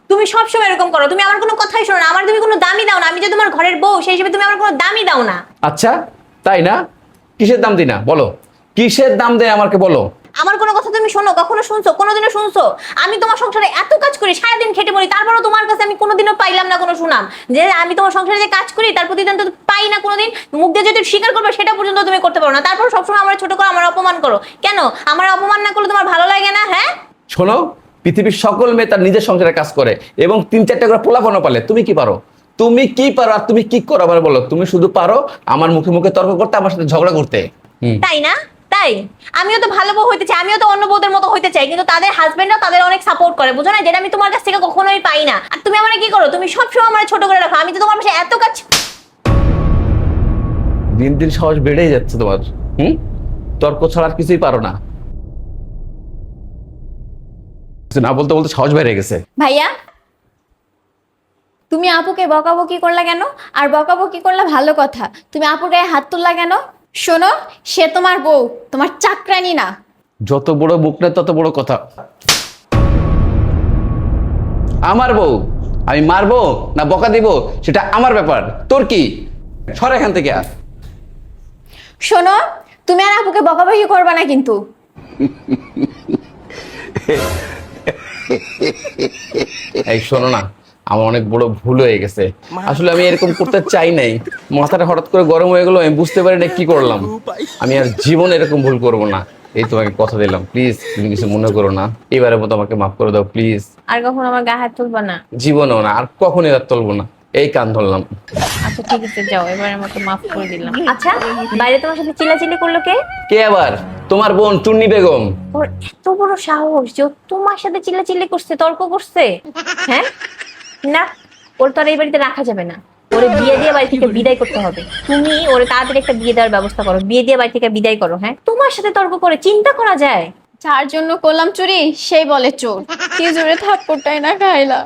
তুমি সবসময় এরকম করো, তুমি আমার কোনো কথাই শোনো না, আমার তুমি কোনো দামই দাও না। আমি যে তোমার ঘরের বউ সেই হিসেবে তুমি আমার কোনো দামই দাও না। আচ্ছা তাই না? কিসের দাম দিই না বলো, কিসের দাম দেয় আমাকে বলো। আমার কোনো কথা তুমি শোনো? কখনো শুনছো? কোনোদিনও শুনছো? আমি তোমার সংসারে এত কাজ করি, সারাদিন খেটে মরি, তারপরেও তোমার কাছে আমি কোনোদিনও পাইলাম না কোনো সুনাম যে আমি তোমার সংসারে যে কাজ করি তার প্রতিদান তো পাই না কোনোদিন। মুখ দিয়ে যদি স্বীকার করবে সেটা পর্যন্ত তুমি করতে পারো না, তারপর সবসময় আমার ছোট করো, আমার অপমান করো। কেন আমার অপমান না করলে তোমার ভালো লাগে না? হ্যাঁ শোনো, পৃথিবীর সকল মেয়ে তার নিজের সংসারে কাজ করে এবং 3-4টা করে পোলাপানও পালে। তুমি কি পারো? তুমি কি পারো আর তুমি কি করো আবার বলো? তুমি শুধু পারো আমার মুখে মুখে তর্ক করতে, আমার সাথে ঝগড়া করতে। তাই না? তাই আমিও তো ভালো বউ হইতে চাই, আমিও তো অন্য বউদের মতো হইতে চাই, কিন্তু তাদের হাজবেন্ডরা তাদের অনেক সাপোর্ট করে, বুঝো না? যেটা আমি তোমার কাছ থেকে কখনোই পাই না। আর তুমি আমার কি করো? তুমি সবসময় আমার ছোট করে রাখো। আমি তো তোমার পাশে এত কাজ। দিন দিন সাহস বেড়েই যাচ্ছে তোমার। তর্ক ছাড়া আর কিছুই পারো না। না বলতে বলতে সাহস বেড়ে গেছে। ভাইয়া, তুমি আপুকে বকাবকি করলা কেন? আর বকাবকি করলে ভালো কথা, তুমি আপুর গায়ে হাত তুললা কেন? শোনো, সে তোমার বউ, তোমার চাকরানি না। যত বড় মুখ না তত বড় কথা। আমার বউ, আমি মারবো না বকা দিব সেটা আমার ব্যাপার, তোর কি? সর এখান থেকে। আর শোনো, তুমি আর আপুকে বকাবকি করবা না কিন্তু। এই শোনো না, আমার অনেক বড় ভুল হয়ে গেছে। আসলে আমি এরকম করতে চাই নাই, মাথাটা হঠাৎ করে গরম হয়ে গেল, আমি বুঝতে পারি না কি করলাম। আমি আর জীবন এরকম ভুল করব না, এই তোমাকে কথা দিলাম। প্লিজ তুমি কিছু মনে করো না, এবারের মতো আমাকে মাফ করে দাও প্লিজ। আর কখনো আমার গায়ে হাত তুলবা না। জীবনেও না, আর কখনই আর তুলবো না। এই কান ধরলাম। আচ্ছা ঠিক আছে, যাও, এবারের মতো মাফ করে দিলাম। আচ্ছা, বাইরে তোমার সাথে চিল্লাচিল্লি করলো কে? কে আবার? তোমার বোন টুন্নি বেগম। ওর এত বড় সাহস যে ও তোমার সাথে চিল্লাচিল্লি করছে, তর্ক করছে? হ্যাঁ না, ওর তো আর এই বাড়িতে রাখা যাবে না। ওরে বিয়ে দিয়ে বাড়ি থেকে বিদায় করতে হবে। তুমি ওরে তাড়াতাড়ি একটা বিয়ে দেওয়ার ব্যবস্থা করো, বিয়ে দিয়ে বাড়ি থেকে বিদায় করো। হ্যাঁ, তোমার সাথে তর্ক করে চিন্তা করা যায়? যার জন্য করলাম চুরি সেই বলে চোর। কি জোরে থাপ্পড়টাই না খাইলা।